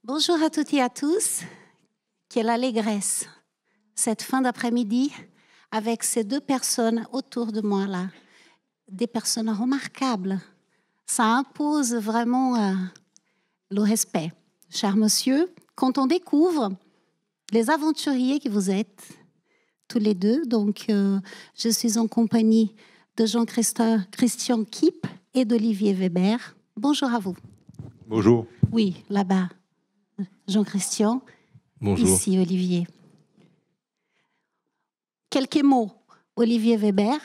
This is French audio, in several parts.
Bonjour à toutes et à tous. Quelle allégresse cette fin d'après-midi avec ces deux personnes autour de moi là, des personnes remarquables. Ça impose vraiment le respect. Cher monsieur, quand on découvre les aventuriers que vous êtes, tous les deux, donc je suis en compagnie de Jean-Christian Kiep et d'Olivier Weber. Bonjour à vous. Bonjour. Oui, là-bas. Jean-Christian, bonjour. Ici Olivier. Quelques mots. Olivier Weber,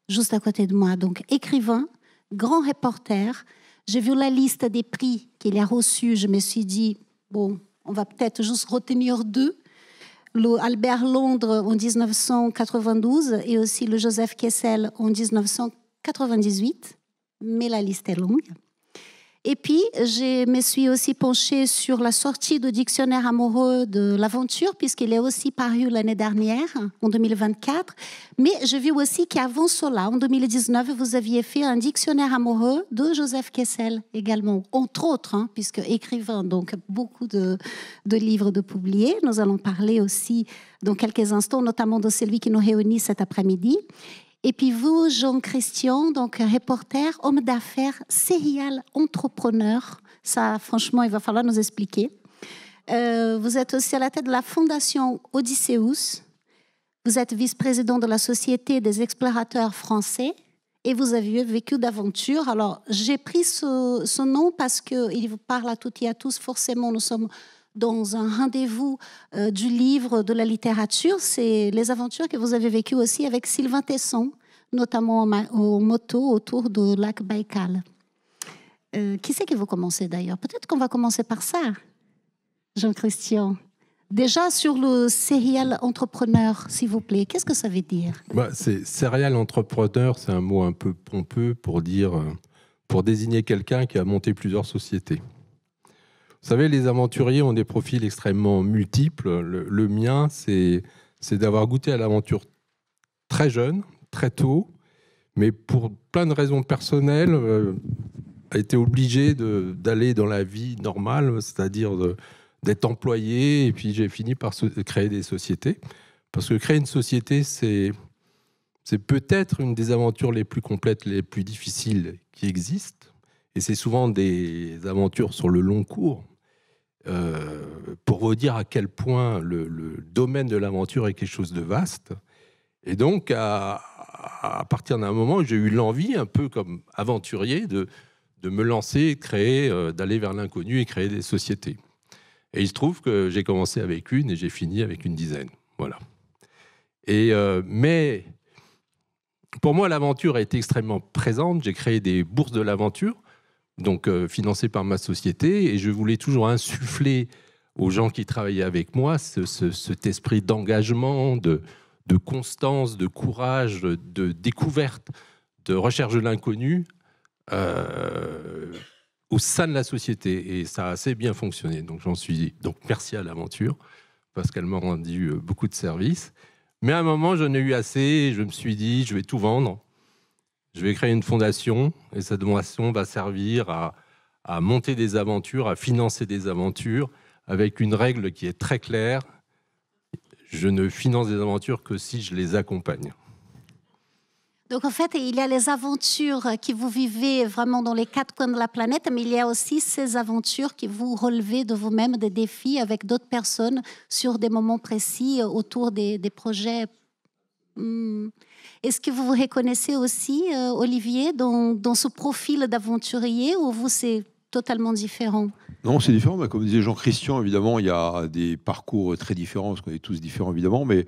juste à côté de moi, donc écrivain, grand reporter. J'ai vu la liste des prix qu'il a reçus. Je me suis dit, bon, on va peut-être juste retenir deux. Le Albert Londres en 1992 et aussi le Joseph Kessel en 1998. Mais la liste est longue. Et puis, je me suis aussi penchée sur la sortie du dictionnaire amoureux de l'aventure, puisqu'il est aussi paru l'année dernière, en 2024. Mais j'ai vu aussi qu'avant cela, en 2019, vous aviez fait un dictionnaire amoureux de Joseph Kessel également, entre autres, puisque écrivain, donc beaucoup de livres de publiés. Nous allons parler aussi dans quelques instants, notamment de celui qui nous réunit cet après-midi. Et puis vous, Jean-Christian, donc reporter, homme d'affaires, serial entrepreneur. Ça, franchement, il va falloir nous expliquer. Vous êtes aussi à la tête de la fondation Odysseus. Vous êtes vice-président de la Société des explorateurs français et vous avez vécu d'aventure. Alors, j'ai pris ce nom parce qu'il vous parle à toutes et à tous. Forcément, nous sommes dans un rendez-vous du livre, de la littérature. C'est les aventures que vous avez vécues aussi avec Sylvain Tesson, notamment en moto autour du lac Baïkal. Qui c'est qui veut commencer d'ailleurs? Peut-être qu'on va commencer par ça, Jean-Christian. Déjà sur le serial entrepreneur, s'il vous plaît, qu'est-ce que ça veut dire? Serial entrepreneur, c'est un mot un peu pompeux pour désigner quelqu'un qui a monté plusieurs sociétés. Vous savez, les aventuriers ont des profils extrêmement multiples. Le mien, c'est d'avoir goûté à l'aventure très jeune, très tôt, mais pour plein de raisons personnelles, a été obligé d'aller dans la vie normale, c'est-à-dire d'être employé, et puis j'ai fini par créer des sociétés. Parce que créer une société, c'est peut-être une des aventures les plus complètes, les plus difficiles qui existent, et c'est souvent des aventures sur le long cours. Pour vous dire à quel point le domaine de l'aventure est quelque chose de vaste. Et donc, à partir d'un moment, j'ai eu l'envie, un peu comme aventurier, de me lancer, d'aller vers l'inconnu et créer des sociétés. Et il se trouve que j'ai commencé avec une et j'ai fini avec une dizaine. Voilà. Mais pour moi, l'aventure a été extrêmement présente. J'ai créé des bourses de l'aventure, donc financé par ma société, et je voulais toujours insuffler aux gens qui travaillaient avec moi cet esprit d'engagement, de constance, de courage, de découverte, de recherche de l'inconnu au sein de la société, et ça a assez bien fonctionné. Donc merci à l'aventure parce qu'elle m'a rendu beaucoup de services. Mais à un moment, j'en ai eu assez, et je me suis dit, je vais tout vendre. Je vais créer une fondation, et cette fondation va servir à monter des aventures, à financer des aventures, avec une règle qui est très claire. Je ne finance des aventures que si je les accompagne. Donc en fait, il y a les aventures que vous vivez vraiment dans les quatre coins de la planète, mais il y a aussi ces aventures que vous relevez de vous-même, des défis avec d'autres personnes sur des moments précis autour des projets. Est-ce que vous vous reconnaissez aussi, Olivier, dans ce profil d'aventurier, ou vous, c'est totalement différent? Non, c'est différent. Mais comme disait Jean-Christian, évidemment, il y a des parcours très différents, parce qu'on est tous différents, évidemment. Mais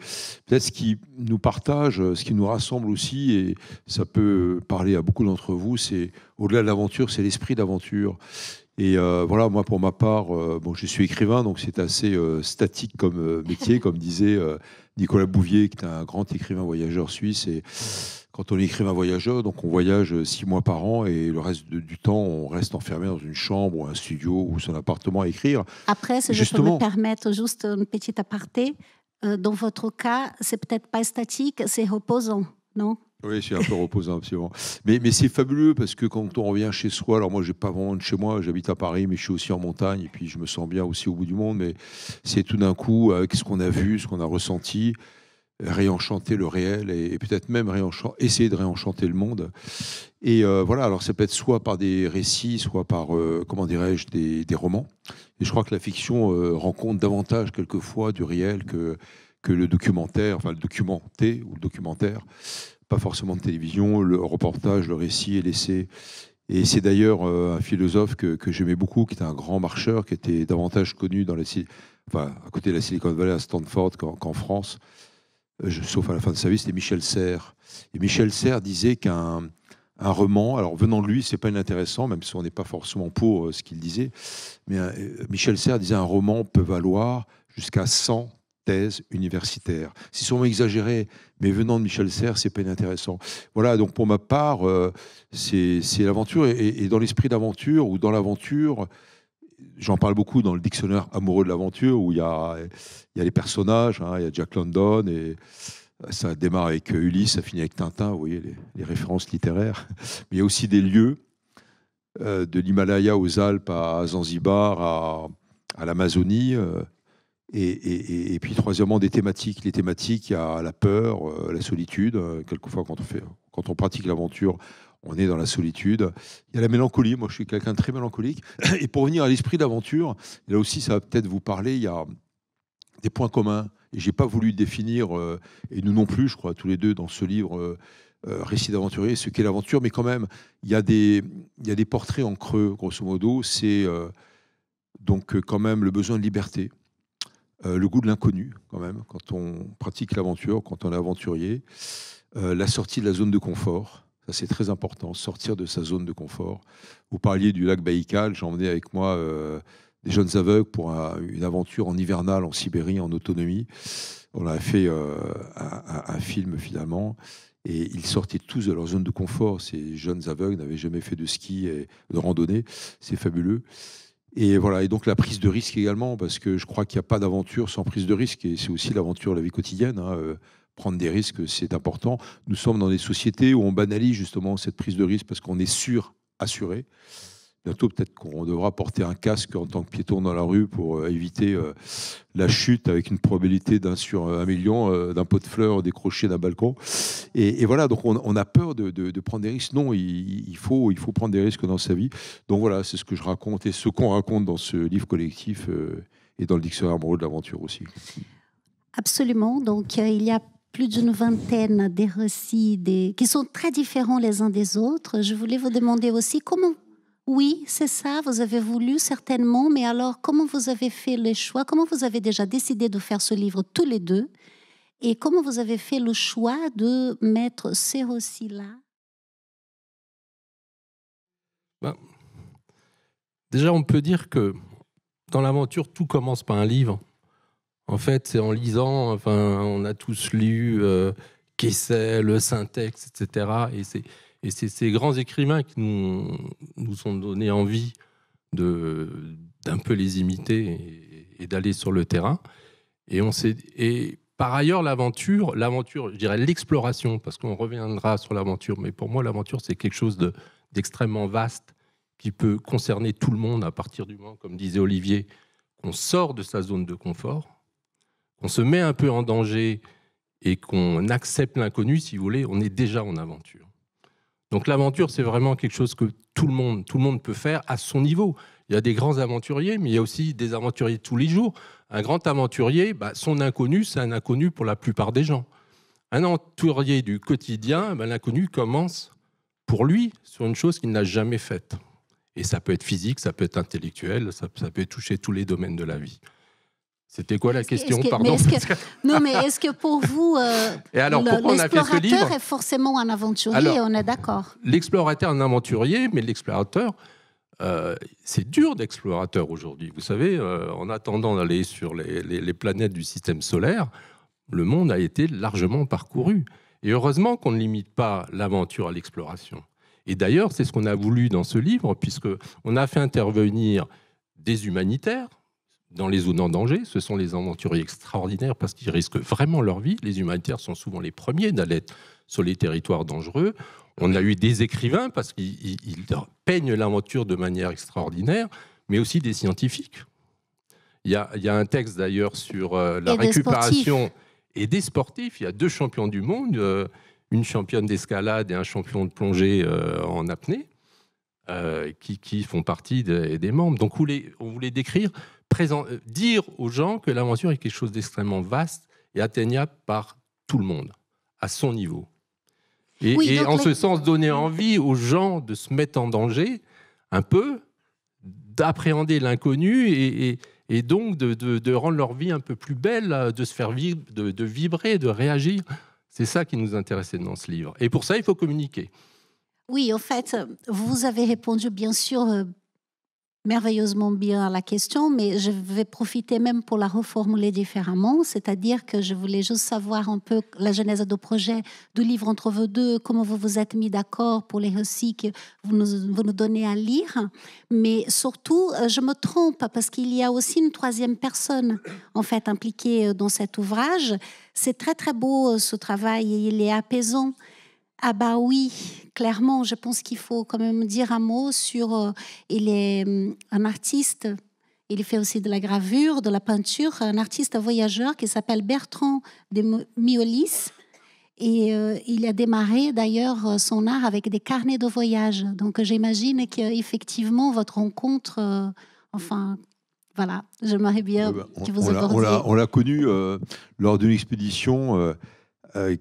peut-être ce qui nous partage, ce qui nous rassemble aussi, et ça peut parler à beaucoup d'entre vous, c'est au-delà de l'aventure, c'est l'esprit d'aventure. Et voilà, moi, pour ma part, je suis écrivain, donc c'est assez statique comme métier, comme disait Nicolas Bouvier, qui est un grand écrivain voyageur suisse. Et quand on est écrivain voyageur, donc on voyage 6 mois par an, et le reste du temps, on reste enfermé dans une chambre ou un studio ou son appartement à écrire. Après, si je peux me permettre juste une petite aparté, dans votre cas, c'est peut-être pas statique, c'est reposant, non? Oui, c'est un peu reposant, absolument. Mais c'est fabuleux parce que quand on revient chez soi, alors moi, j'ai pas vraiment de chez moi, j'habite à Paris, mais je suis aussi en montagne et puis je me sens bien aussi au bout du monde. Mais c'est tout d'un coup, avec ce qu'on a vu, ce qu'on a ressenti, réenchanter le réel et peut-être même essayer de réenchanter le monde. Et voilà, alors ça peut être soit par des récits, soit par, comment dirais-je, des romans. Et je crois que la fiction rencontre davantage quelquefois du réel que le documentaire, enfin le documenté ou le documentaire. Pas forcément de télévision, le reportage, le récit et l'essai. Et c'est d'ailleurs un philosophe que j'aimais beaucoup, qui était un grand marcheur, qui était davantage connu enfin, à côté de la Silicon Valley, à Stanford, qu'en France, sauf à la fin de sa vie, c'était Michel Serres. Et Michel Serres disait qu'un roman, alors venant de lui, c'est pas inintéressant, même si on n'est pas forcément pour ce qu'il disait, mais Michel Serres disait un roman peut valoir jusqu'à 100 thèse universitaire. C'est sûrement exagéré, mais venant de Michel Serres, c'est pas inintéressant. Voilà, donc pour ma part, c'est l'aventure. Et dans l'esprit d'aventure, ou dans l'aventure, j'en parle beaucoup dans le dictionnaire amoureux de l'aventure, où il y a les personnages, hein, il y a Jack London, et ça démarre avec Ulysse, ça finit avec Tintin, vous voyez les références littéraires. Mais il y a aussi des lieux, de l'Himalaya aux Alpes, à Zanzibar, à l'Amazonie, et puis troisièmement, des thématiques. Les thématiques, il y a la peur, la solitude. Quelquefois, quand on pratique l'aventure, on est dans la solitude. Il y a la mélancolie. Moi, je suis quelqu'un de très mélancolique. Et pour revenir à l'esprit d'aventure, là aussi, ça va peut-être vous parler. Il y a des points communs. Et j'ai pas voulu définir, et nous non plus, je crois, tous les deux, dans ce livre, Récit d'aventurier, ce qu'est l'aventure. Mais quand même, il y a des portraits en creux, grosso modo. C'est donc quand même le besoin de liberté. Le goût de l'inconnu, quand même, quand on pratique l'aventure, quand on est aventurier. La sortie de la zone de confort, ça c'est très important, sortir de sa zone de confort. Vous parliez du lac Baïkal, j'ai emmené avec moi des jeunes aveugles pour une aventure en hivernale en Sibérie, en autonomie. On a fait un film finalement, et ils sortaient tous de leur zone de confort. Ces jeunes aveugles n'avaient jamais fait de ski et de randonnée, c'est fabuleux. Et voilà, et donc la prise de risque également, parce que je crois qu'il n'y a pas d'aventure sans prise de risque, et c'est aussi l'aventure de la vie quotidienne. Hein, prendre des risques, c'est important. Nous sommes dans des sociétés où on banalise justement cette prise de risque parce qu'on est assuré. Bientôt, peut-être qu'on devra porter un casque en tant que piéton dans la rue pour éviter la chute avec une probabilité d'un sur 1 million d'un pot de fleurs décroché d'un balcon. Et voilà, donc on a peur de prendre des risques. Non, il faut prendre des risques dans sa vie. Donc voilà, c'est ce que je raconte et ce qu'on raconte dans ce livre collectif et dans le dictionnaire amoureux de l'aventure aussi. Absolument. Donc, il y a plus d'une vingtaine des récits qui sont très différents les uns des autres. Je voulais vous demander aussi comment... Oui, c'est ça, vous avez voulu certainement, mais alors comment vous avez fait le choix? Comment vous avez déjà décidé de faire ce livre tous les deux? Et comment vous avez fait le choix de mettre ces récits-là? Déjà, on peut dire que dans l'aventure, tout commence par un livre. En fait, c'est en lisant, enfin, on a tous lu Kessel, Syntex, etc. Et c'est ces grands écrivains qui nous ont donné envie d'un peu les imiter et d'aller sur le terrain. Et par ailleurs, l'aventure, je dirais l'exploration, parce qu'on reviendra sur l'aventure, mais pour moi, l'aventure, c'est quelque chose d'extrêmement vaste qui peut concerner tout le monde à partir du moment, comme disait Olivier, qu'on sort de sa zone de confort, qu'on se met un peu en danger et qu'on accepte l'inconnu, si vous voulez, on est déjà en aventure. Donc l'aventure, c'est vraiment quelque chose que tout le monde peut faire à son niveau. Il y a des grands aventuriers, mais il y a aussi des aventuriers de tous les jours. Un grand aventurier, son inconnu, c'est un inconnu pour la plupart des gens. Un aventurier du quotidien, l'inconnu commence pour lui sur une chose qu'il n'a jamais faite. Et ça peut être physique, ça peut être intellectuel, ça peut toucher tous les domaines de la vie. C'était quoi la question, pardon? Non, mais est-ce que pour vous, l'explorateur est forcément un aventurier? On est d'accord. L'explorateur est un aventurier, mais l'explorateur, c'est dur d'explorateur aujourd'hui. Vous savez, en attendant d'aller sur les planètes du système solaire, le monde a été largement parcouru. Et heureusement qu'on ne limite pas l'aventure à l'exploration. Et d'ailleurs, c'est ce qu'on a voulu dans ce livre, puisqu'on a fait intervenir des humanitaires dans les zones en danger. Ce sont les aventuriers extraordinaires parce qu'ils risquent vraiment leur vie. Les humanitaires sont souvent les premiers d'aller sur les territoires dangereux. On a eu des écrivains, parce qu'ils peignent l'aventure de manière extraordinaire, mais aussi des scientifiques. Il y a un texte d'ailleurs sur la récupération et des sportifs. Il y a 2 champions du monde, une championne d'escalade et un champion de plongée en apnée, qui font partie des membres. Donc on voulait décrire, dire aux gens que l'aventure est quelque chose d'extrêmement vaste et atteignable par tout le monde, à son niveau. Et en ce sens, donner envie aux gens de se mettre en danger un peu, d'appréhender l'inconnu et donc de rendre leur vie un peu plus belle, de se faire vivre, de vibrer, de réagir. C'est ça qui nous intéressait dans ce livre. Et pour ça, il faut communiquer. Oui, en fait, vous avez répondu bien sûr merveilleusement bien à la question, mais je vais profiter même pour la reformuler différemment, c'est-à-dire que je voulais juste savoir un peu la genèse du projet du livre entre vous deux, comment vous vous êtes mis d'accord pour les récits que vous nous donnez à lire, mais surtout, je me trompe parce qu'il y a aussi une 3e personne en fait impliquée dans cet ouvrage. C'est très très beau ce travail et il est apaisant. Ah bah oui, clairement, je pense qu'il faut quand même dire un mot sur... il est un artiste, il fait aussi de la gravure, de la peinture, un artiste voyageur qui s'appelle Bertrand de Miolis. Et il a démarré d'ailleurs son art avec des carnets de voyage. Donc j'imagine qu'effectivement, votre rencontre... enfin, voilà, j'aimerais bien que vous abordiez. On l'a connu lors d'une expédition...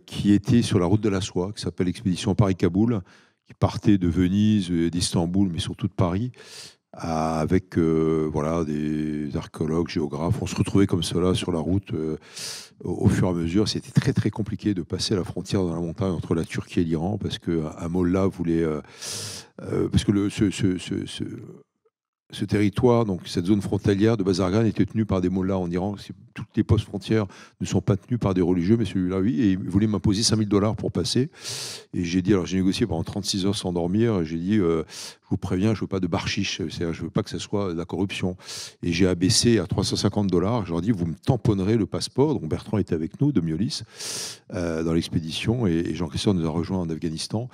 qui était sur la route de la soie, qui s'appelle l'expédition Paris-Kaboul, qui partait de Venise, d'Istanbul, mais surtout de Paris, avec des archéologues, géographes. On se retrouvait comme cela sur la route au fur et à mesure. C'était très très compliqué de passer la frontière dans la montagne entre la Turquie et l'Iran, parce qu'un mollah voulait... parce que ce territoire, donc cette zone frontalière de Bazargan, était tenue par des mollahs en Iran. Toutes les postes frontières ne sont pas tenues par des religieux, mais celui-là, oui. Et il voulait m'imposer $5 000 pour passer. Et j'ai dit, alors j'ai négocié pendant 36 heures sans dormir. Et j'ai dit, je vous préviens, je ne veux pas de barchiche. Je ne veux pas que ce soit de la corruption. Et j'ai abaissé à $350. Je leur ai dit, vous me tamponnerez le passeport. Donc Bertrand était avec nous, de Miolis, dans l'expédition. Et Jean-Christophe nous a rejoints en Afghanistan.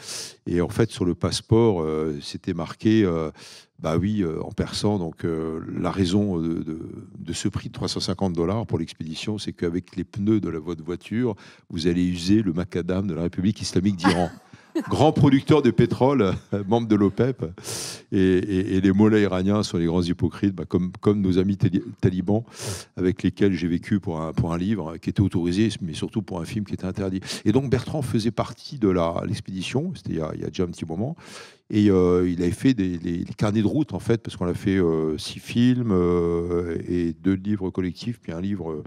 Et en fait, sur le passeport, c'était marqué... en persan, donc la raison de ce prix de $350 pour l'expédition, c'est qu'avec les pneus de votre voiture, vous allez user le macadam de la République islamique d'Iran. Grand producteur de pétrole, membre de l'OPEP, et les mollahs iraniens sont les grands hypocrites, comme nos amis talibans, avec lesquels j'ai vécu pour un livre qui était autorisé, mais surtout pour un film qui était interdit. Et donc Bertrand faisait partie de l'expédition, c'était il y a déjà un petit moment, et il avait fait les carnets de route, en fait, parce qu'on a fait 6 films et 2 livres collectifs, puis un livre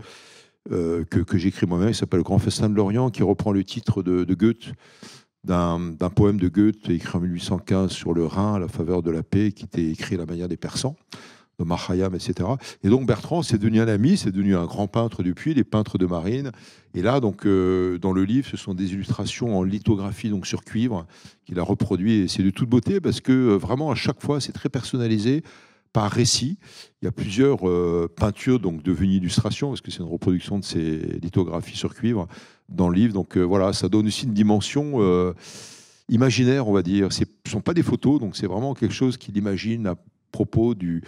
que j'écris moi-même, qui s'appelle Le Grand Festin de l'Orient, qui reprend le titre de Goethe, d'un poème de Goethe écrit en 1815 sur le Rhin à la faveur de la paix, qui était écrit à la manière des Persans, de Khayyam, etc. Et donc Bertrand, c'est devenu un ami, c'est devenu un grand peintre depuis, les peintres de marine. Et là, donc, dans le livre, ce sont des illustrations en lithographie, donc sur cuivre, qu'il a reproduit. Et c'est de toute beauté parce que vraiment, à chaque fois, c'est très personnalisé par récit. Il y a plusieurs peintures donc devenues illustrations, parce que c'est une reproduction de ces lithographies sur cuivre dans le livre. Donc voilà, ça donne aussi une dimension imaginaire, on va dire. Ce ne sont pas des photos, donc c'est vraiment quelque chose qu'il imagine à propos du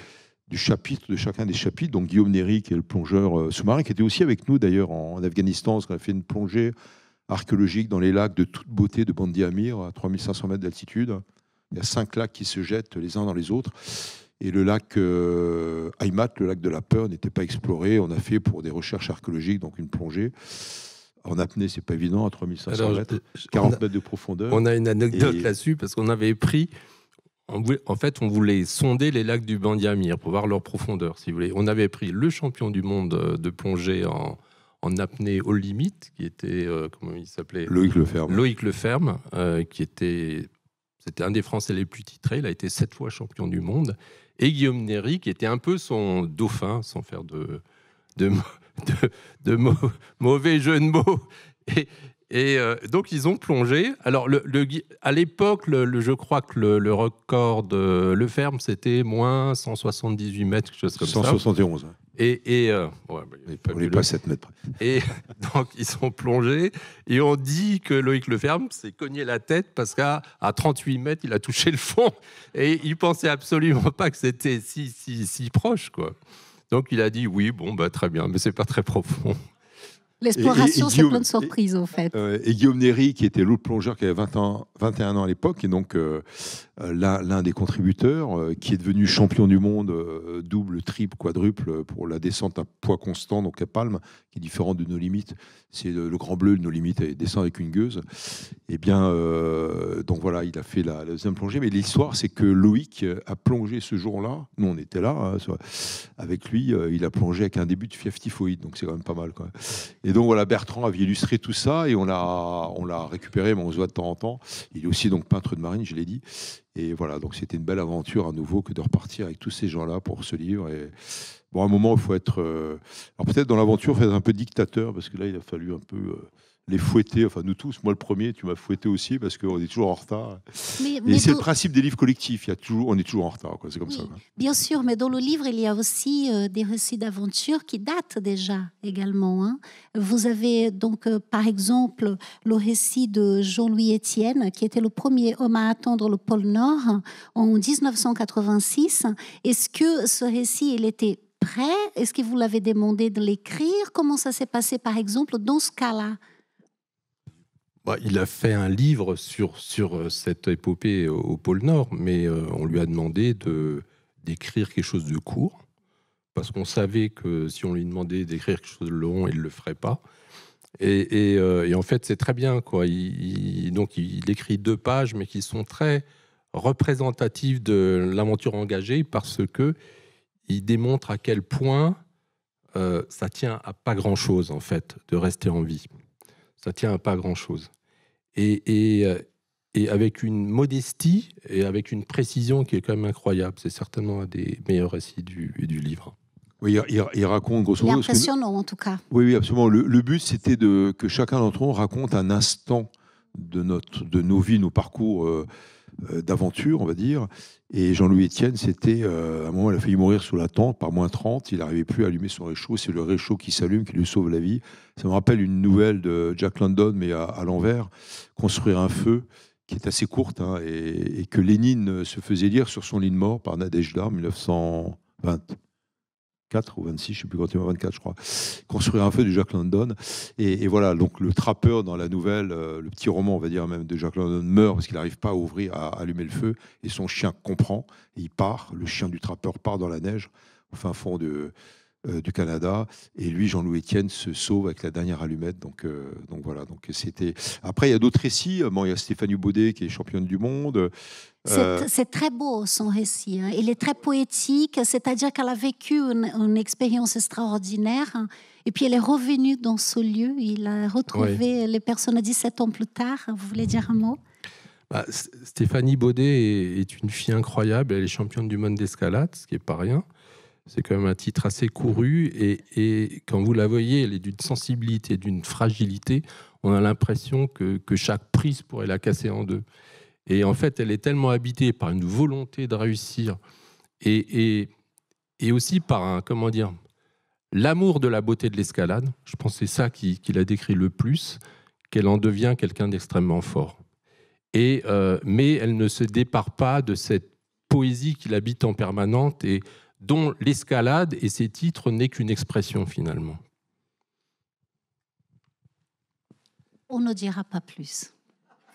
chapitre, de chacun des chapitres. Donc Guillaume Néry, qui est le plongeur sous-marin, qui était aussi avec nous d'ailleurs en Afghanistan, parce qu'on a fait une plongée archéologique dans les lacs de toute beauté de Bandi Amir, à 3500 mètres d'altitude. Il y a 5 lacs qui se jettent les uns dans les autres. Et le lac Haymat, le lac de la peur, n'était pas exploré. On a fait pour des recherches archéologiques, donc une plongée. En apnée, c'est pas évident, à 3500 mètres, 40 mètres de profondeur. On a une anecdote là-dessus, parce qu'on avait pris... En fait, on voulait sonder les lacs du Bandi Amir pour voir leur profondeur, si vous voulez. On avait pris le champion du monde de plongée en apnée au limite, qui était... comment il s'appelait ? Loïc Leferme. Loïc Leferme, qui était... C'était un des Français les plus titrés. Il a été 7 fois champion du monde. Et Guillaume Néry, qui était un peu son dauphin, sans faire de mauvais jeu de mots. Et donc, ils ont plongé. Alors, à l'époque, je crois que le record de Leferme, c'était moins 178 mètres, quelque chose comme 171. ça. Ouais, on n'est pas 7 mètres près. Et donc, ils sont plongés. Et on dit que Loïc Leferme s'est cogné la tête parce qu'à 38 mètres, il a touché le fond. Et il pensait absolument pas que c'était si proche, quoi. Donc, il a dit oui, bon, bah, très bien, mais c'est pas très profond. L'exploration, c'est plein de surprises, en fait. Et Guillaume Néry, qui était l'autre plongeur qui avait 21 ans à l'époque, et donc l'un des contributeurs, qui est devenu champion du monde double, triple, quadruple pour la descente à poids constant, donc à Palme, qui est différent de nos limites. C'est le Grand Bleu, nos limites, et descend avec une gueuse. Et bien, donc voilà, il a fait la deuxième plongée. Mais l'histoire, c'est que Loïc a plongé ce jour-là. Nous, on était là hein, avec lui. Il a plongé avec un début de fièvre typhoïde, donc c'est quand même pas mal, quoi. Et donc voilà, Bertrand avait illustré tout ça et on l'a récupéré, mais on se voit de temps en temps. Il est aussi donc peintre de marine, je l'ai dit. Et voilà, donc c'était une belle aventure à nouveau que de repartir avec tous ces gens-là pour ce livre. Et bon, à un moment, il faut être... alors peut-être dans l'aventure, il faut être un peu dictateur, parce que là, il a fallu un peu les fouetter, enfin nous tous, moi le premier, tu m'as fouetté aussi, parce qu'on est toujours en retard. Et c'est le principe des livres collectifs, on est toujours en retard, quoi. C'est comme ça. Quoi. Bien sûr, mais dans le livre, il y a aussi des récits d'aventure qui datent déjà également. Hein. Vous avez donc, par exemple, le récit de Jean-Louis Etienne, qui était le premier homme à atteindre le pôle Nord en 1986. Est-ce que ce récit, il était prêt? Est-ce que vous l'avez demandé de l'écrire? Comment ça s'est passé, par exemple, dans ce cas-là? Il a fait un livre sur cette épopée au pôle Nord, mais on lui a demandé d'écrire quelque chose de court, parce qu'on savait que si on lui demandait d'écrire quelque chose de long, il ne le ferait pas. Et en fait, c'est très bien, quoi. Donc, il écrit 2 pages, mais qui sont très représentatives de l'aventure engagée, parce qu'il démontre à quel point ça tient à pas grand-chose, en fait, de rester en vie. Ça tient à pas grand-chose. Et avec une modestie et avec une précision qui est quand même incroyable. C'est certainement un des meilleurs récits du livre. Oui, il raconte grosso modo... C'est impressionnant, en tout cas. Oui, absolument. Le but, c'était que chacun d'entre nous raconte un instant de nos vies, nos parcours d'aventure, on va dire. Et Jean-Louis Etienne, c'était... à un moment, il a failli mourir sous la tente, par moins 30. Il n'arrivait plus à allumer son réchaud. C'est le réchaud qui s'allume, qui lui sauve la vie. Ça me rappelle une nouvelle de Jack London, mais à l'envers. Construire un feu, qui est assez courte, hein, et que Lénine se faisait lire sur son lit de mort par Nadejda en 1924 ou 26, je ne sais plus quand il est, 24, je crois. Construire un feu de Jack London. Et voilà, donc le trappeur dans la nouvelle, le petit roman, on va dire même, de Jack London meurt parce qu'il n'arrive pas à allumer le feu. Et son chien comprend, et il part. Le chien du trappeur part dans la neige, au fin fond du Canada, et lui, Jean-Louis Etienne, se sauve avec la dernière allumette. Donc voilà. Donc c'était. Après, il y a d'autres récits. Bon, il y a Stéphanie Baudet qui est championne du monde. C'est très beau son récit. Hein. Il est très poétique, c'est-à-dire qu'elle a vécu une expérience extraordinaire. Hein. Et puis elle est revenue dans ce lieu. Il a retrouvé les personnes 17 ans plus tard. Vous voulez dire un mot? Stéphanie Baudet est une fille incroyable. Elle est championne du monde d'escalade, ce qui n'est pas rien. C'est quand même un titre assez couru. Et quand vous la voyez, elle est d'une sensibilité, d'une fragilité. On a l'impression que chaque prise pourrait la casser en deux. Et en fait, elle est tellement habitée par une volonté de réussir et aussi par l'amour de la beauté de l'escalade. Je pense que c'est ça qui la décrit le plus, qu'elle en devient quelqu'un d'extrêmement fort. Mais elle ne se départ pas de cette poésie qui l'habite en permanence et dont l'escalade et ses titres n'est qu'une expression finalement. On ne dira pas plus.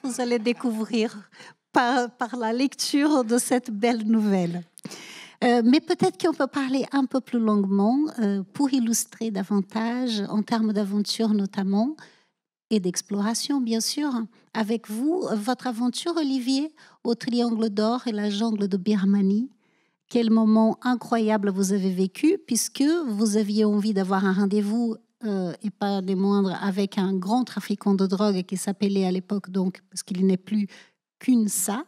Vous allez découvrir par la lecture de cette belle nouvelle. Mais peut-être qu'on peut parler un peu plus longuement pour illustrer davantage en termes d'aventure notamment et d'exploration, bien sûr. Avec vous, votre aventure, Olivier, au Triangle d'Or et la jungle de Birmanie. Quel moment incroyable vous avez vécu, puisque vous aviez envie d'avoir un rendez-vous, et pas des moindres, avec un grand trafiquant de drogue qui s'appelait à l'époque, donc, parce qu'il n'est plus Kunsa.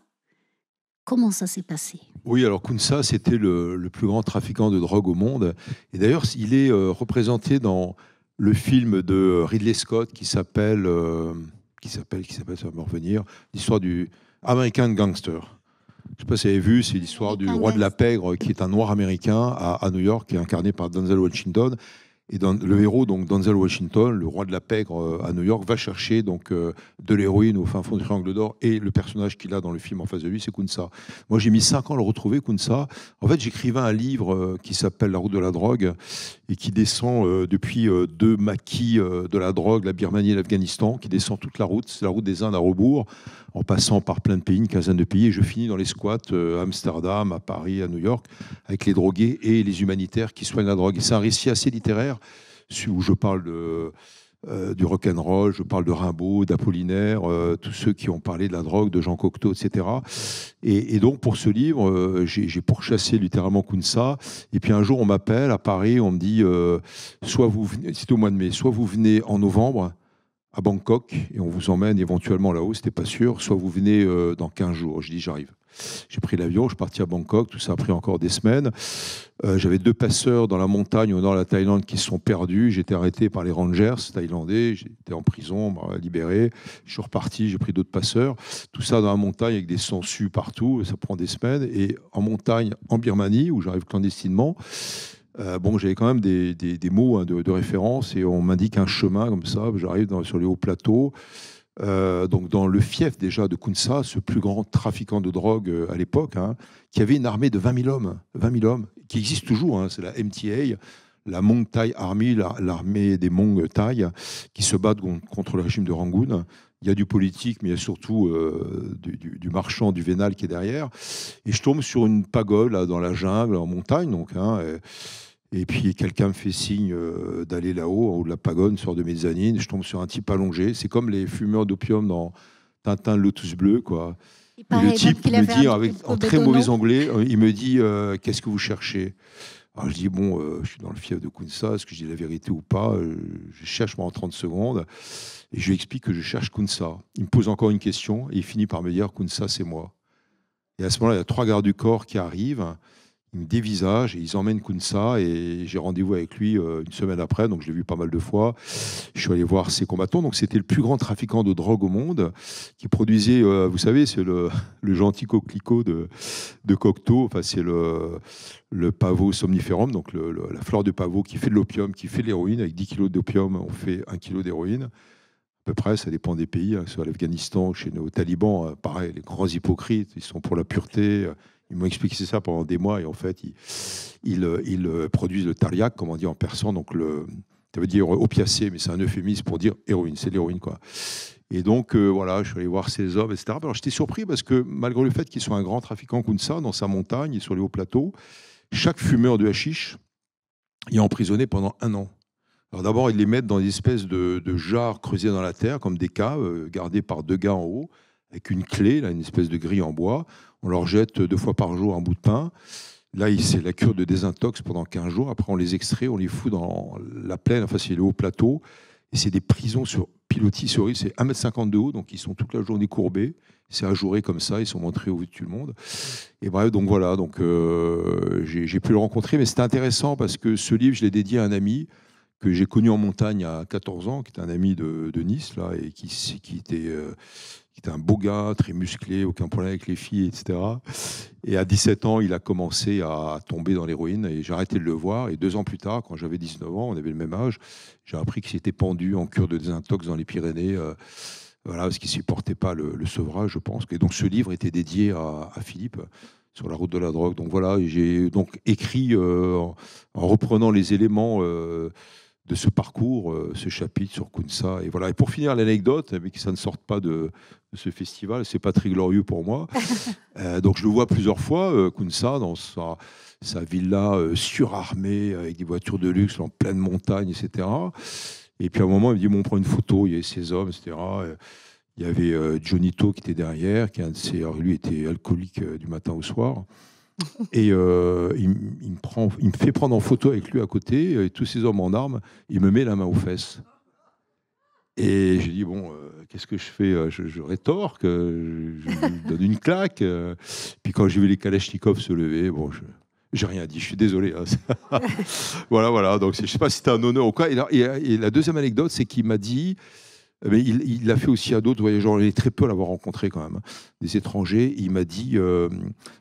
Comment ça s'est passé? Oui, alors Kunsa, c'était le plus grand trafiquant de drogue au monde. Et d'ailleurs, il est représenté dans le film de Ridley Scott qui s'appelle, ça va me revenir, l'histoire du American Gangster. Je ne sais pas si vous avez vu, c'est l'histoire du roi de la pègre, qui est un noir américain à New York, qui est incarné par Denzel Washington. Et le héros, donc Denzel Washington, le roi de la pègre à New York, va chercher donc de l'héroïne au fin fond du Triangle d'Or. Et le personnage qu'il a dans le film en face de lui, c'est Kunsa. Moi, j'ai mis 5 ans à le retrouver, Kunsa. En fait, j'écrivais un livre qui s'appelle La route de la drogue et qui descend depuis deux maquis de la drogue, la Birmanie et l'Afghanistan, qui descend toute la route. C'est la route des Indes à rebours, en passant par plein de pays, une quinzaine de pays. Et je finis dans les squats à Amsterdam, à Paris, à New York, avec les drogués et les humanitaires qui soignent la drogue. Et c'est un récit assez littéraire où je parle du rock'n'roll, je parle de Rimbaud, d'Apollinaire, tous ceux qui ont parlé de la drogue, de Jean Cocteau, etc. Et donc, pour ce livre, j'ai pourchassé littéralement Kunsa. Et puis un jour, on m'appelle à Paris, on me dit, soit vous venez, c'était au mois de mai, soit vous venez en novembre à Bangkok et on vous emmène éventuellement là-haut, c'était pas sûr, soit vous venez dans 15 jours. Je dis, j'arrive. J'ai pris l'avion, je suis parti à Bangkok, tout ça a pris encore des semaines. J'avais 2 passeurs dans la montagne au nord de la Thaïlande qui se sont perdus. J'étais arrêté par les rangers thaïlandais, j'étais en prison, on m'a libéré. Je suis reparti, j'ai pris d'autres passeurs. Tout ça dans la montagne avec des sangsues partout, ça prend des semaines. Et en montagne, en Birmanie, où j'arrive clandestinement, j'avais quand même des mots de référence et on m'indique un chemin comme ça. J'arrive sur les hauts plateaux. Donc dans le fief déjà de Kunsa, ce plus grand trafiquant de drogue à l'époque, qui avait une armée de 20 000 hommes, qui existe toujours, c'est la MTA, la Hmong Thai Army, l'armée des Hmong Thai, qui se battent contre le régime de Rangoon. Il y a du politique, mais il y a surtout du marchand, du vénal qui est derrière. Et je tombe sur une pagode là, dans la jungle, en montagne, donc. Et puis quelqu'un me fait signe d'aller là-haut, en haut de la pagode, une sorte de mezzanine. Je tombe sur un type allongé. C'est comme les fumeurs d'opium dans Tintin, le Lotus bleu, quoi. Et le type me dit, en très mauvais anglais, il me dit qu'est-ce que vous cherchez? Alors je dis je suis dans le fief de Kunsa, est-ce que je dis la vérité ou pas? Je cherche pendant 30 secondes et je lui explique que je cherche Kunsa. Il me pose encore une question et il finit par me dire Kunsa, c'est moi. Et à ce moment-là, il y a 3 gardes du corps qui arrivent. Ils me dévisagent et ils emmènent Kunsa et j'ai rendez-vous avec lui une semaine après, donc je l'ai vu pas mal de fois. Je suis allé voir ses combattants. Donc c'était le plus grand trafiquant de drogue au monde qui produisait, vous savez, c'est le gentil coquelicot de Cocteau. Enfin, c'est le pavot somniferum, donc la fleur de pavot qui fait de l'opium, qui fait de l'héroïne. Avec 10 kilos d'opium, on fait 1 kilo d'héroïne. À peu près, ça dépend des pays. Soit l'Afghanistan, chez nos talibans, pareil, les grands hypocrites, ils sont pour la pureté. Ils m'ont expliqué ça pendant des mois et en fait, ils produisent le tariaq, comme on dit en persan, donc ça veut dire opiacé, mais c'est un euphémisme pour dire héroïne, c'est l'héroïne, quoi. Et donc, je suis allé voir ces hommes, etc. Alors, j'étais surpris parce que malgré le fait qu'ils soient un grand trafiquant Kunsa dans sa montagne et sur les hauts plateaux, chaque fumeur de hashish est emprisonné pendant 1 an. Alors d'abord, ils les mettent dans des espèces de jarres creusées dans la terre, comme des caves, gardées par 2 gars en haut, avec une clé, là, une espèce de grille en bois. On leur jette 2 fois par jour un bout de pain. Là, c'est la cure de désintox pendant 15 jours. Après, on les extrait, on les fout dans la plaine, enfin, c'est le haut plateau. Et c'est des prisons sur pilotis, c'est 1,50 m de haut, donc ils sont toute la journée courbés. C'est ajouré comme ça, ils sont montrés au dessus du monde. Et bref, donc voilà, j'ai pu le rencontrer, mais c'était intéressant parce que ce livre, je l'ai dédié à un ami que j'ai connu en montagne à 14 ans, qui était un ami de Nice, là, et qui était un beau gars, très musclé, aucun problème avec les filles, etc. Et à 17 ans, il a commencé à tomber dans l'héroïne et j'ai arrêté de le voir. Et 2 ans plus tard, quand j'avais 19 ans, on avait le même âge, j'ai appris qu'il s'était pendu en cure de désintox dans les Pyrénées, parce qu'il ne supportait pas le sevrage, je pense. Et donc ce livre était dédié à Philippe, sur la route de la drogue. Donc voilà, j'ai donc écrit, en reprenant les éléments de ce parcours, ce chapitre sur Kunsa. Et voilà. Et pour finir l'anecdote, mais que ça ne sorte pas de ce festival, c'est pas très glorieux pour moi. Donc je le vois plusieurs fois, Kunsa, dans sa villa surarmée, avec des voitures de luxe en pleine montagne, etc. Et puis à un moment, il me dit, on prend une photo, il y avait ces hommes, etc. Il y avait Jonito qui était derrière, lui était alcoolique du matin au soir. Et il me fait prendre en photo avec lui à côté, et tous ces hommes en armes, il me met la main aux fesses. Et j'ai dit, qu'est-ce que je fais? Je rétorque, je lui donne une claque. Puis quand j'ai vu les Kalachnikov se lever, j'ai rien dit, je suis désolé. Voilà. Donc je ne sais pas si c'était un honneur ou quoi. Et la deuxième anecdote, c'est qu'il m'a dit, Mais il l'a fait aussi à d'autres voyageurs. Il est très peu à l'avoir rencontré quand même, des étrangers. Il m'a dit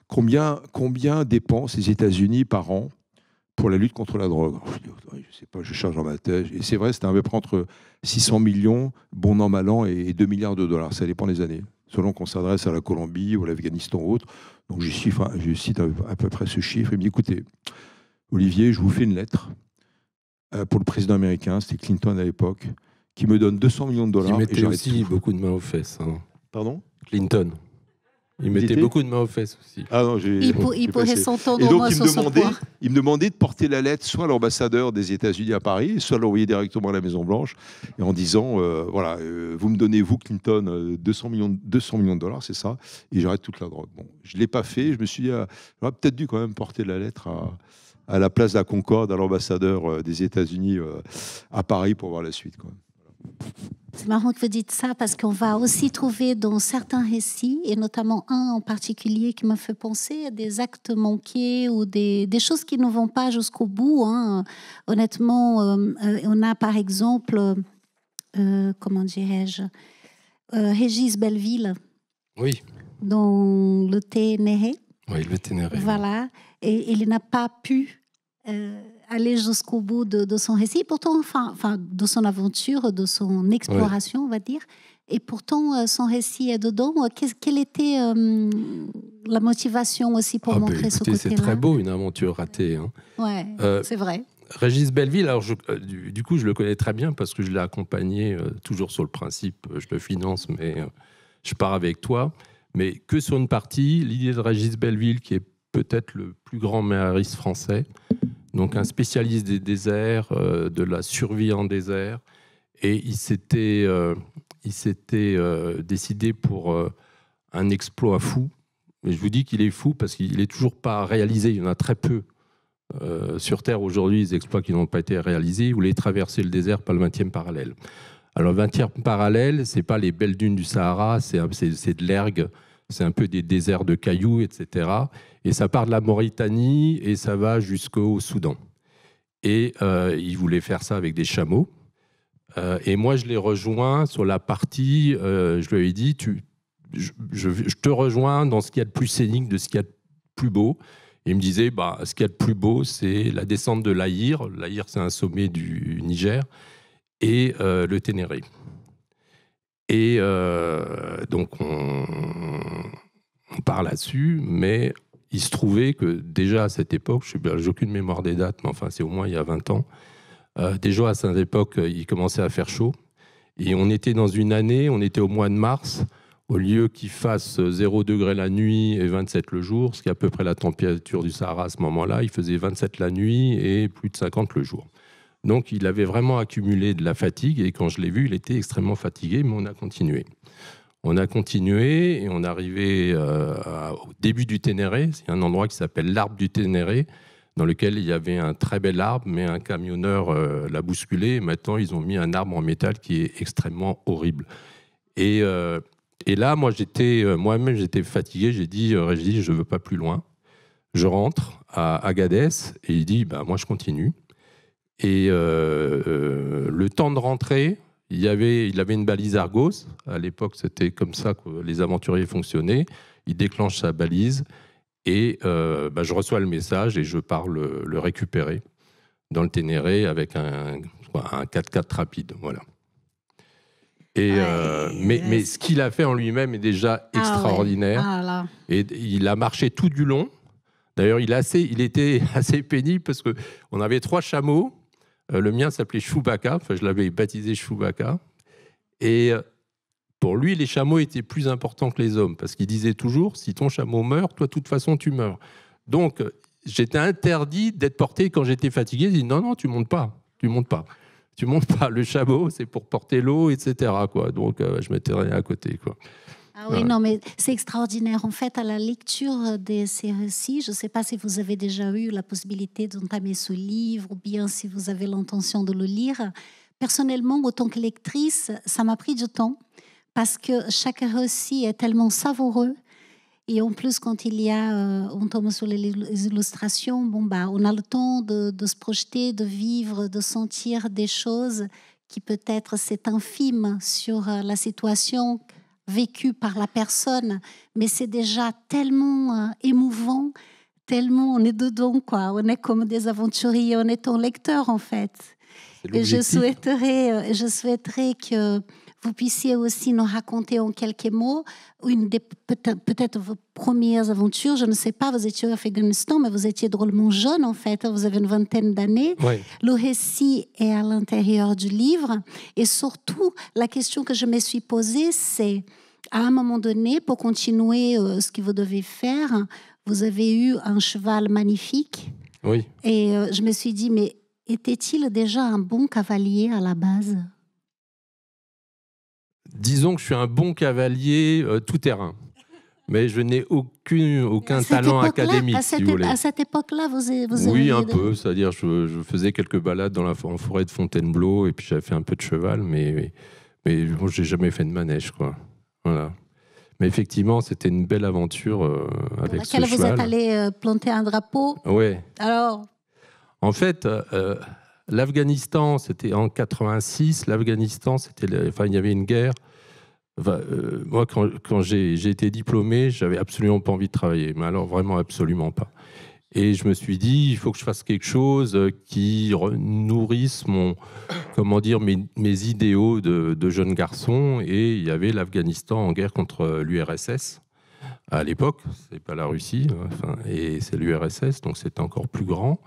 combien dépensent les États-Unis par an pour la lutte contre la drogue. Je dis, je ne sais pas, je charge dans ma tête. Et c'est vrai, c'était à peu près entre 600 millions, bon an, mal an, et 2 milliards de dollars. Ça dépend des années, selon qu'on s'adresse à la Colombie ou à l'Afghanistan ou autre. Donc je cite à peu près ce chiffre. Il me dit, écoutez, Olivier, je vous fais une lettre pour le président américain, c'était Clinton à l'époque, qui me donne 200 millions de dollars. Il mettait aussi beaucoup de mains aux fesses. Hein. Pardon ? Clinton. Il mettait beaucoup de mains aux fesses aussi. Ah non, il pourrait s'entendre au moins sur ce point. Il me demandait de porter la lettre soit à l'ambassadeur des États-Unis à Paris, soit l'envoyer directement à la Maison-Blanche, et en disant voilà, vous me donnez, vous, Clinton, 200 millions de dollars, c'est ça, et j'arrête toute la drogue. Bon, je ne l'ai pas fait. Je me suis dit, j'aurais peut-être dû quand même porter la lettre à la place de la Concorde, à l'ambassadeur des États-Unis à Paris pour voir la suite. Quoi. C'est marrant que vous dites ça parce qu'on va aussi trouver dans certains récits, et notamment un en particulier qui me fait penser à des actes manqués ou des choses qui ne vont pas jusqu'au bout. Hein. Honnêtement, on a par exemple, comment dirais-je, Régis Belleville. Oui. Dans le Ténéré. Oui, le Ténéré. Voilà. Et il n'a pas pu aller jusqu'au bout de son récit, pourtant, enfin, de son aventure, de son exploration, on va dire. Et pourtant, son récit est dedans. Quelle était la motivation aussi pour montrer ce côté-là ? C'est très beau, une aventure ratée. Hein. Ouais, c'est vrai. Régis Belleville, alors du coup, je le connais très bien parce que je l'ai accompagné toujours sur le principe, je le finance, mais je pars avec toi. Mais que sur une partie, l'idée de Régis Belleville, qui est peut-être le plus grand mémoiriste français, donc un spécialiste des déserts, de la survie en désert, et il s'était décidé pour un exploit fou. Mais je vous dis qu'il est fou parce qu'il n'est toujours pas réalisé, il y en a très peu. Sur Terre aujourd'hui, les exploits qui n'ont pas été réalisés, il voulait traverser le désert par le 20e parallèle. Alors le 20e parallèle, ce n'est pas les belles dunes du Sahara, c'est de l'ergue, c'est un peu des déserts de cailloux, etc. Et ça part de la Mauritanie et ça va jusqu'au Soudan. Et il voulait faire ça avec des chameaux. Et moi, je l'ai rejoint sur la partie, je lui ai dit, je te rejoins dans ce qu'il y a de plus scénique, de ce qu'il y a de plus beau. Et il me disait, ce qu'il y a de plus beau, c'est la descente de l'Aïr. L'Aïr, c'est un sommet du Niger. Et le Ténéré. Et donc, on part là-dessus, mais il se trouvait que déjà à cette époque, je n'ai aucune mémoire des dates, mais enfin, c'est au moins il y a 20 ans, déjà à cette époque, il commençait à faire chaud. Et on était dans une année, on était au mois de mars, au lieu qu'il fasse 0 degré la nuit et 27 le jour, ce qui est à peu près la température du Sahara à ce moment-là, il faisait 27 la nuit et plus de 50 le jour. Donc, il avait vraiment accumulé de la fatigue et quand je l'ai vu, il était extrêmement fatigué, mais on a continué. On a continué et on est arrivé au début du Ténéré. C'est un endroit qui s'appelle l'Arbre du Ténéré, dans lequel il y avait un très bel arbre, mais un camionneur l'a bousculé. Et maintenant, ils ont mis un arbre en métal qui est extrêmement horrible. Et là, moi-même, j'étais fatigué. J'ai dit, Régis, je ne veux pas plus loin. Je rentre à Agadez et il dit, moi, je continue. Et le temps de rentrer, il avait une balise Argos. À l'époque, c'était comme ça que les aventuriers fonctionnaient. Il déclenche sa balise et je reçois le message et je pars le récupérer dans le Ténéré avec un 4x4 rapide. Voilà. Et, mais ce qu'il a fait en lui-même est déjà extraordinaire. Ouais. Là. Et il a marché tout du long. D'ailleurs, il était assez pénible parce qu'on avait 3 chameaux. Le mien s'appelait Chewbacca, je l'avais baptisé Chewbacca. Et pour lui, les chameaux étaient plus importants que les hommes, parce qu'il disait toujours, si ton chameau meurt, toi, de toute façon, tu meurs. Donc, j'étais interdit d'être porté quand j'étais fatigué. Il dit, non, tu montes pas. Tu montes pas. Le chameau, c'est pour porter l'eau, etc. Quoi. Donc, je mettais rien à côté. Quoi. Ah oui, non, mais c'est extraordinaire. En fait, à la lecture de ces récits, je ne sais pas si vous avez déjà eu la possibilité d'entamer ce livre ou bien si vous avez l'intention de le lire. Personnellement, autant que lectrice, ça m'a pris du temps parce que chaque récit est tellement savoureux. Et en plus, quand on tombe sur les illustrations, on a le temps de se projeter, de vivre, de sentir des choses qui peut-être c'est infime sur la situation vécue par la personne, mais c'est déjà tellement émouvant, tellement on est dedans, quoi. On est comme des aventuriers, on est ton lecteur en fait. Et je souhaiterais que vous puissiez aussi nous raconter en quelques mots peut-être vos premières aventures. Je ne sais pas, vous étiez au Afghanistan, mais vous étiez drôlement jeune en fait. Vous avez une vingtaine d'années. Oui. Le récit est à l'intérieur du livre. Et surtout, la question que je me suis posée, c'est à un moment donné, pour continuer ce que vous devez faire, vous avez eu un cheval magnifique. Oui. Et je me suis dit, mais était-il déjà un bon cavalier à la base ? Disons que je suis un bon cavalier tout-terrain, mais je n'ai aucun talent académique, si vous voulez. À cette époque-là, vous oui, un peu. C'est-à-dire, je faisais quelques balades en forêt de Fontainebleau, et puis j'avais fait un peu de cheval, mais bon, j'ai jamais fait de manège, quoi. Voilà. Mais effectivement, c'était une belle aventure avec ce cheval. Pour laquelle vous êtes allé planter un drapeau. Oui. Alors. En fait, l'Afghanistan, c'était en 86. L'Afghanistan, il y avait une guerre. Moi, quand j'ai été diplômé, j'avais absolument pas envie de travailler. Mais alors, vraiment, absolument pas. Et je me suis dit, il faut que je fasse quelque chose qui nourrisse mes idéaux de jeune garçon. Et il y avait l'Afghanistan en guerre contre l'URSS. À l'époque, c'est pas la Russie, et c'est l'URSS, donc c'était encore plus grand.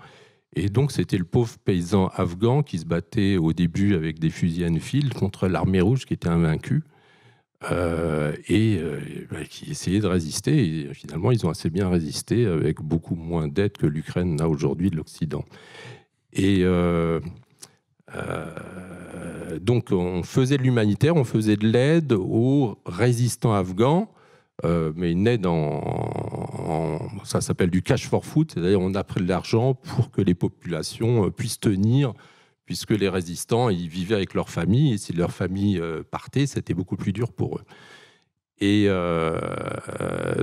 Et donc, c'était le pauvre paysan afghan qui se battait au début avec des fusils Enfield contre l'armée rouge qui était invaincue qui essayait de résister. Et finalement, ils ont assez bien résisté avec beaucoup moins d'aide que l'Ukraine a aujourd'hui de l'Occident. Et donc, on faisait de l'humanitaire, on faisait de l'aide aux résistants afghans, mais une aide ça s'appelle du cash for food, c'est-à-dire on a pris de l'argent pour que les populations puissent tenir, puisque les résistants, ils vivaient avec leur famille, et si leur famille partait, c'était beaucoup plus dur pour eux. Et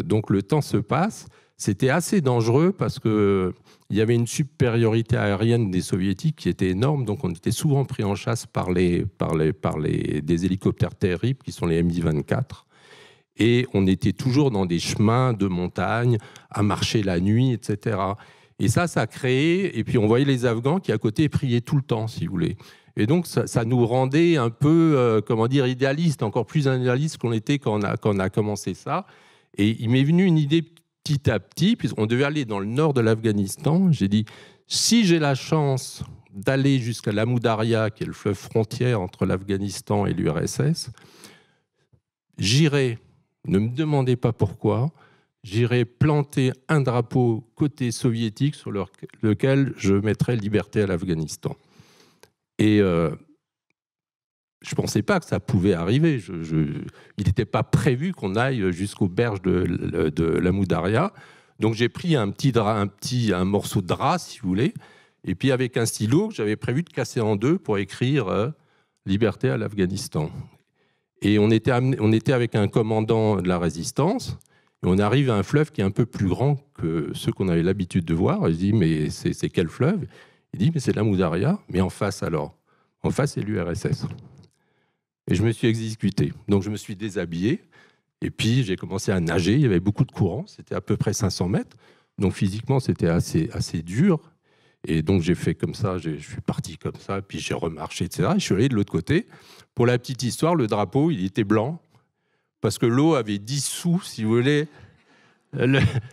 donc le temps se passe, c'était assez dangereux parce qu'il y avait une supériorité aérienne des soviétiques qui était énorme, donc on était souvent pris en chasse par des hélicoptères terribles qui sont les Mi-24. Et on était toujours dans des chemins de montagne, à marcher la nuit, etc. Et ça a créé... Et puis on voyait les Afghans qui, à côté, priaient tout le temps, si vous voulez. Et donc ça nous rendait un peu, idéalistes, encore plus idéalistes qu'on était quand on a commencé ça. Et il m'est venu une idée petit à petit, puisqu'on devait aller dans le nord de l'Afghanistan. J'ai dit, si j'ai la chance d'aller jusqu'à l'Amou Daria, qui est le fleuve frontière entre l'Afghanistan et l'URSS, j'irai... Ne me demandez pas pourquoi, j'irai planter un drapeau côté soviétique sur lequel je mettrai liberté à l'Afghanistan. Et je ne pensais pas que ça pouvait arriver. Il n'était pas prévu qu'on aille jusqu'aux berges de l'Amou Daria. Donc j'ai pris un morceau de drap, si vous voulez, et puis avec un stylo, j'avais prévu de casser en deux pour écrire liberté à l'Afghanistan. Et on était avec un commandant de la résistance, et on arrive à un fleuve qui est un peu plus grand que ceux qu'on avait l'habitude de voir. Et je dis, mais c'est quel fleuve ? Il dit, mais c'est l'Amou Daria. Mais en face, alors ? En face, c'est l'URSS. Et je me suis exécuté. Donc, je me suis déshabillé, et puis j'ai commencé à nager. Il y avait beaucoup de courant, c'était à peu près 500 mètres. Donc, physiquement, c'était assez dur. Et donc, j'ai fait comme ça, je suis parti comme ça, puis j'ai remarché, etc. Et je suis allé de l'autre côté. Pour la petite histoire, le drapeau, il était blanc, parce que l'eau avait dissous, si vous voulez,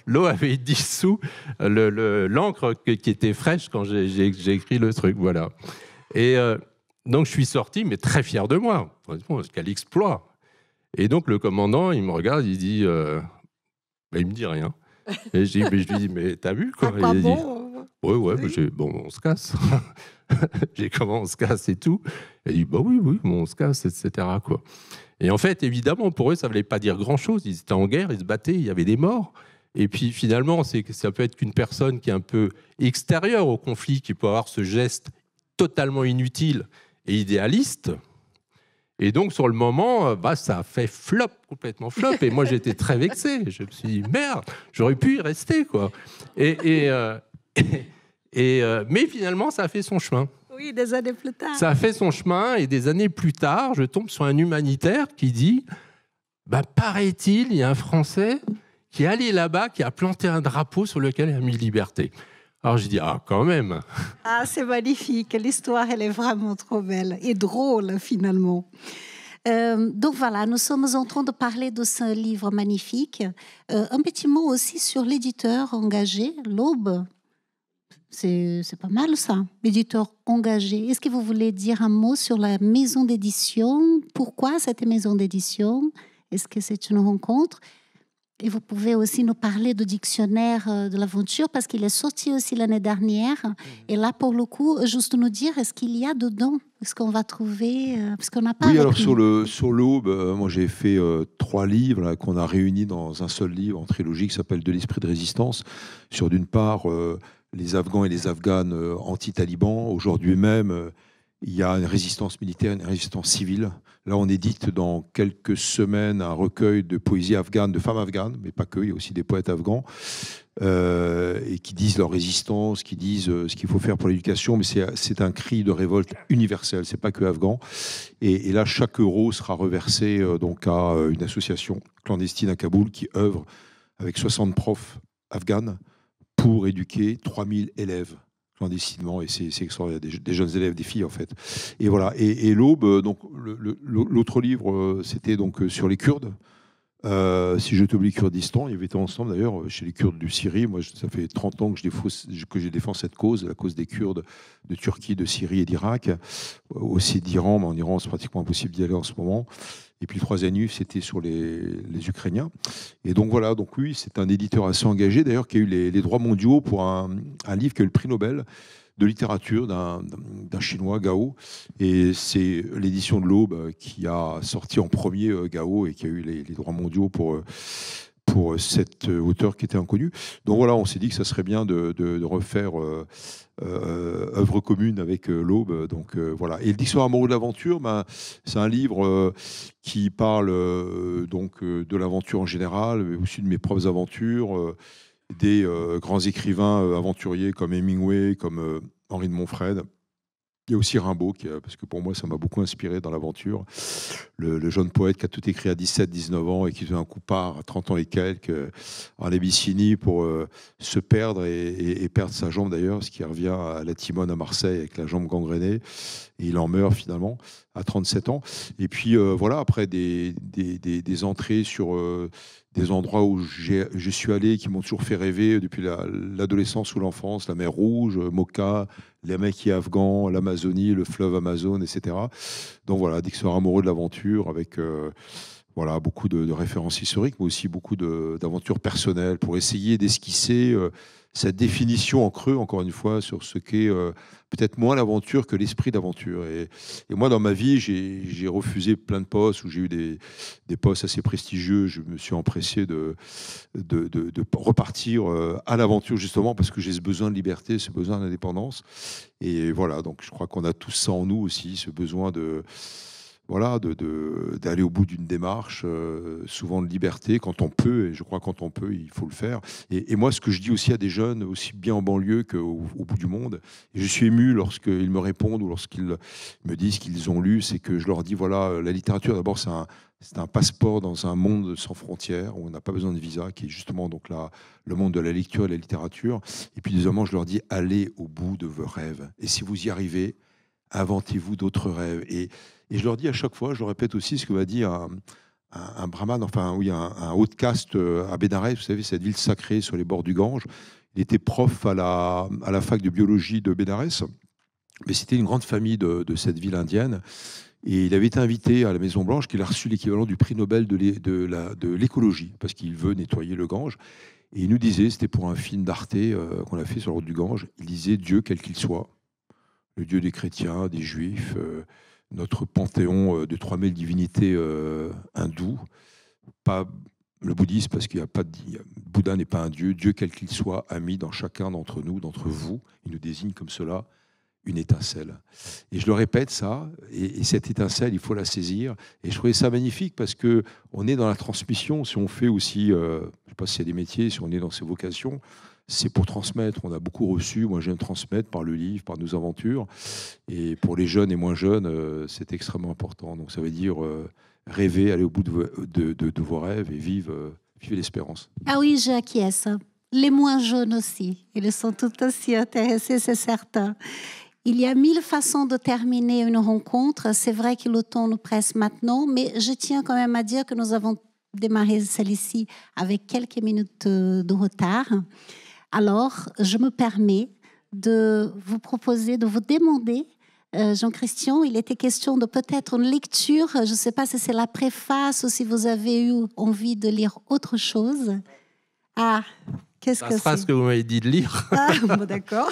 l'eau avait dissous l'encre qui était fraîche quand j'ai écrit le truc, voilà. Et donc, je suis sorti, mais très fier de moi. Quel exploit. Et donc, le commandant, il me regarde, il dit... il me dit rien. Et je lui dis, mais t'as vu, quoi ? Ah, il bon dit, Ouais, bon, on se casse. J'ai comment on se casse et tout. Il dit, oui, bon, on se casse, etc., quoi. Et en fait, évidemment, pour eux, ça ne voulait pas dire grand-chose. Ils étaient en guerre, ils se battaient, il y avait des morts. Et puis, finalement, ça peut être qu'une personne qui est un peu extérieure au conflit, qui peut avoir ce geste totalement inutile et idéaliste. Et donc, sur le moment, ça a fait flop, complètement flop. Et moi, j'étais très vexé. Je me suis dit, merde, j'aurais pu y rester, quoi. Mais finalement, ça a fait son chemin. Oui, des années plus tard. Ça a fait son chemin et des années plus tard, je tombe sur un humanitaire qui dit paraît-il, il y a un Français qui est allé là-bas, qui a planté un drapeau sur lequel il a mis liberté. Alors je dis quand même. Ah, c'est magnifique. L'histoire, elle est vraiment trop belle et drôle finalement. Donc voilà, nous sommes en train de parler de ce livre magnifique. Un petit mot aussi sur l'éditeur engagé, l'Aube. C'est pas mal ça, l'éditeur engagé. Est-ce que vous voulez dire un mot sur la maison d'édition? Pourquoi cette maison d'édition? Est-ce que c'est une rencontre? Et vous pouvez aussi nous parler du dictionnaire de l'aventure parce qu'il est sorti aussi l'année dernière. Et là, pour le coup, juste nous dire, est-ce qu'il y a dedans? Est-ce qu'on va trouver parce qu'on n'a pas. Oui, alors sur l'Aube, moi j'ai fait 3 livres là, qu'on a réunis dans un seul livre en trilogie qui s'appelle De l'esprit de résistance. Sur d'une part les Afghans et les Afghanes anti-talibans. Aujourd'hui même, il y a une résistance militaire, une résistance civile. Là, on édite dans quelques semaines un recueil de poésie afghane, de femmes afghanes, mais pas que, il y a aussi des poètes afghans, et qui disent leur résistance, qui disent ce qu'il faut faire pour l'éducation, mais c'est un cri de révolte universel, c'est pas que afghan. Et là, chaque euro sera reversé donc à une association clandestine à Kaboul qui œuvre avec 60 profs afghanes pour éduquer 3000 élèves clandestinement, et c'est extraordinaire, des jeunes élèves, des filles en fait. Et voilà. Et l'Aube, donc l'autre livre, c'était donc sur les Kurdes. Si je t'oublie Kurdistan, il y avait été ensemble d'ailleurs chez les Kurdes du Syrie. Moi, ça fait 30 ans que je défends cette cause, la cause des Kurdes de Turquie, de Syrie et d'Irak, aussi d'Iran, mais en Iran, c'est pratiquement impossible d'y aller en ce moment. Et puis le troisième livre, c'était sur les Ukrainiens. Et donc voilà, donc oui, c'est un éditeur assez engagé, d'ailleurs, qui a eu les droits mondiaux pour un livre qui a eu le prix Nobel de littérature d'un Chinois, Gao. Et c'est l'édition de l'Aube qui a sorti en premier Gao et qui a eu les droits mondiaux pour cet auteur qui était inconnu. Donc voilà, on s'est dit que ça serait bien de refaire œuvre commune avec l'Aube. Donc voilà. Et le Dictionnaire amoureux de l'aventure, c'est un livre qui parle donc de l'aventure en général, mais aussi de mes propres aventures, des grands écrivains aventuriers comme Hemingway, comme Henri de Montfred. Il y a aussi Rimbaud, parce que pour moi, ça m'a beaucoup inspiré dans l'aventure. Le jeune poète qui a tout écrit à 17-19 ans et qui tout d'un coup part à 30 ans et quelques en Abyssinie pour se perdre et perdre sa jambe d'ailleurs, ce qui revient à la Timone à Marseille avec la jambe gangrénée. Et il en meurt finalement à 37 ans. Et puis voilà, après des entrées sur des endroits où je suis allé qui m'ont toujours fait rêver depuis l'adolescence ou l'enfance, la mer Rouge, Mocha, les Mecs afghans, l'Amazonie, le fleuve Amazon, etc. Donc voilà, dictionnaire amoureux de l'aventure avec voilà, beaucoup de références historiques, mais aussi beaucoup d'aventures personnelles pour essayer d'esquisser cette définition en creux, encore une fois, sur ce qu'est peut-être moins l'aventure que l'esprit d'aventure. Et moi, dans ma vie, j'ai refusé plein de postes où j'ai eu des postes assez prestigieux. Je me suis empressé de repartir à l'aventure, justement, parce que j'ai ce besoin de liberté, ce besoin d'indépendance. Et voilà, donc je crois qu'on a tous ça en nous aussi, ce besoin d'aller au bout d'une démarche, souvent de liberté, quand on peut, et je crois quand on peut, il faut le faire. Et moi, ce que je dis aussi à des jeunes, aussi bien en banlieue qu'au bout du monde, et je suis ému lorsqu'ils me répondent ou lorsqu'ils me disent qu'ils ont lu, c'est que je leur dis, voilà, la littérature, d'abord, c'est un passeport dans un monde sans frontières, où on n'a pas besoin de visa, qui est justement donc là, le monde de la lecture et de la littérature. Et puis, deuxièmement, je leur dis, allez au bout de vos rêves. Et si vous y arrivez, inventez-vous d'autres rêves. Et je leur dis à chaque fois, je le répète aussi, ce que m'a dit un brahman, enfin oui, un haut de caste à Bénarès, vous savez, cette ville sacrée sur les bords du Gange. Il était prof à la fac de biologie de Bénarès, mais c'était une grande famille de cette ville indienne. Et il avait été invité à la Maison Blanche, qu'il a reçu l'équivalent du prix Nobel de l'écologie, parce qu'il veut nettoyer le Gange. Et il nous disait, c'était pour un film d'Arte qu'on a fait sur la route du Gange, il disait Dieu quel qu'il soit, le Dieu des chrétiens, des juifs, notre panthéon de 3000 divinités hindoues, pas le bouddhisme, parce qu'il n'y a pas de Bouddha n'est pas un dieu, Dieu quel qu'il soit a mis dans chacun d'entre nous, d'entre vous, il nous désigne comme cela, une étincelle. Et je le répète ça, et cette étincelle, il faut la saisir. Et je trouvais ça magnifique parce que on est dans la transmission. Si on fait aussi, je pas si c'est des métiers, si on est dans ces vocations, c'est pour transmettre. On a beaucoup reçu. Moi, j'aime transmettre par le livre, par nos aventures. Et pour les jeunes et moins jeunes, c'est extrêmement important. Donc, ça veut dire rêver, aller au bout de vos rêves et vivre l'espérance. Ah oui, j'acquiesce. Les moins jeunes aussi. Ils sont tout aussi intéressés, c'est certain. Il y a 1000 façons de terminer une rencontre. C'est vrai que le temps nous presse maintenant, mais je tiens quand même à dire que nous avons démarré celle-ci avec quelques minutes de retard. Alors, je me permets de vous proposer, de vous demander, Jean-Christian, il était question de peut-être une lecture. Je ne sais pas si c'est la préface ou si vous avez eu envie de lire autre chose. Ah, qu'est-ce que c'est ? La phrase que vous m'avez dit de lire. Ah, bon, d'accord.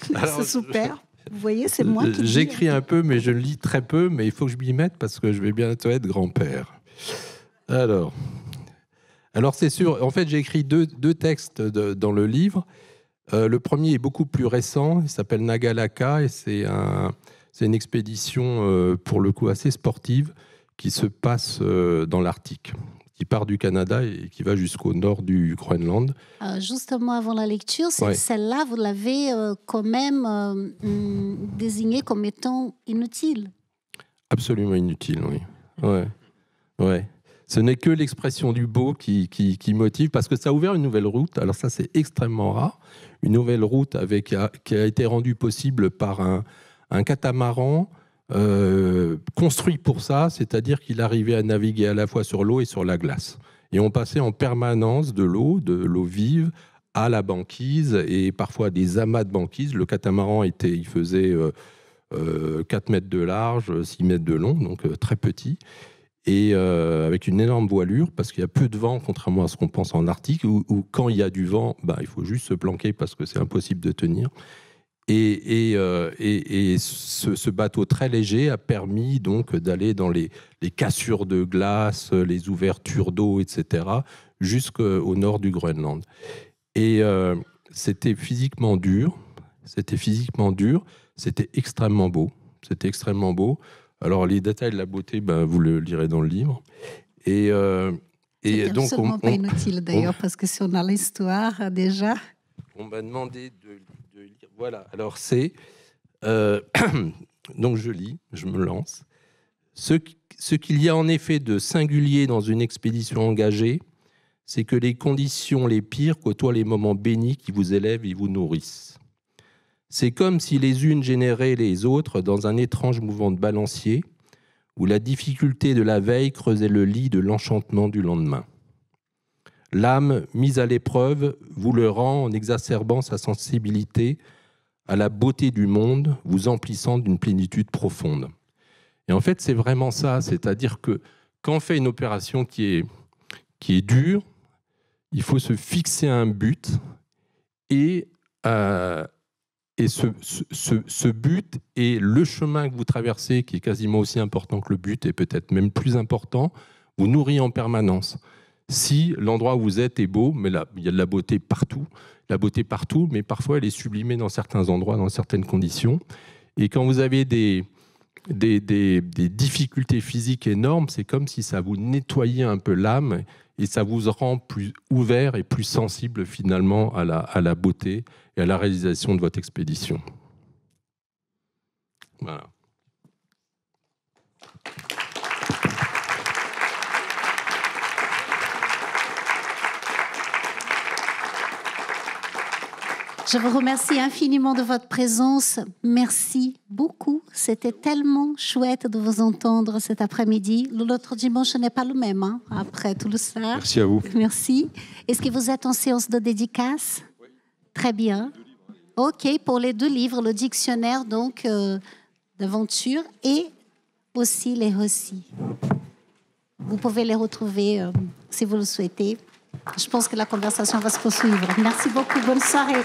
C'est super. Vous voyez, c'est moi qui j'écris un peu, mais je lis très peu, mais il faut que je m'y mette parce que je vais bientôt être grand-père. Alors c'est sûr. En fait, j'ai écrit deux textes dans le livre. Le premier est beaucoup plus récent. Il s'appelle Nagalaka et c'est une expédition pour le coup assez sportive qui se passe dans l'Arctique, qui part du Canada et qui va jusqu'au nord du Groenland. Justement, avant la lecture, Ouais. celle-là, vous l'avez quand même désignée comme étant inutile. Absolument inutile, oui. Ouais. Ce n'est que l'expression du beau qui motive, parce que ça a ouvert une nouvelle route. Alors ça, c'est extrêmement rare. Une nouvelle route qui a été rendue possible par un catamaran construit pour ça, c'est-à-dire qu'il arrivait à naviguer à la fois sur l'eau et sur la glace. Et on passait en permanence de l'eau vive à la banquise et parfois des amas de banquise. Le catamaran il faisait 4 mètres de large, 6 mètres de long, donc très petit. Et avec une énorme voilure, parce qu'il y a peu de vent, contrairement à ce qu'on pense en Arctique, où quand il y a du vent, il faut juste se planquer parce que c'est impossible de tenir. Et ce bateau très léger a permis donc d'aller dans les cassures de glace, les ouvertures d'eau, etc., jusqu'au nord du Groenland. Et c'était physiquement dur, c'était extrêmement beau. Alors, les détails de la beauté, vous le lirez dans le livre. Et C'est donc, absolument pas inutile, d'ailleurs, parce que si on a l'histoire, déjà... On m'a demandé de lire. Voilà, alors c'est... donc, je lis, je me lance. Ce qu'il y a en effet de singulier dans une expédition engagée, c'est que les conditions les pires côtoient les moments bénis qui vous élèvent et vous nourrissent. C'est comme si les unes généraient les autres dans un étrange mouvement de balancier où la difficulté de la veille creusait le lit de l'enchantement du lendemain. L'âme, mise à l'épreuve, vous le rend en exacerbant sa sensibilité à la beauté du monde, vous emplissant d'une plénitude profonde. Et en fait, c'est vraiment ça, c'est-à-dire que quand on fait une opération qui est dure, il faut se fixer un but et ce but et le chemin que vous traversez, qui est quasiment aussi important que le but, et peut-être même plus important, vous nourrit en permanence. Si l'endroit où vous êtes est beau, mais là, il y a de la beauté partout, mais parfois elle est sublimée dans certains endroits, dans certaines conditions. Et quand vous avez des difficultés physiques énormes, c'est comme si ça vous nettoyait un peu l'âme et ça vous rend plus ouvert et plus sensible finalement à la beauté et à la réalisation de votre expédition. Voilà. Je vous remercie infiniment de votre présence. Merci beaucoup. C'était tellement chouette de vous entendre cet après-midi. L'autre dimanche n'est pas le même, hein, après tout ça. Merci à vous. Merci. Est-ce que vous êtes en séance de dédicace ? Oui. Très bien. OK, pour les 2 livres, le dictionnaire donc d'aventure et aussi les récits. Vous pouvez les retrouver si vous le souhaitez. Je pense que la conversation va se poursuivre. Merci beaucoup. Bonne soirée.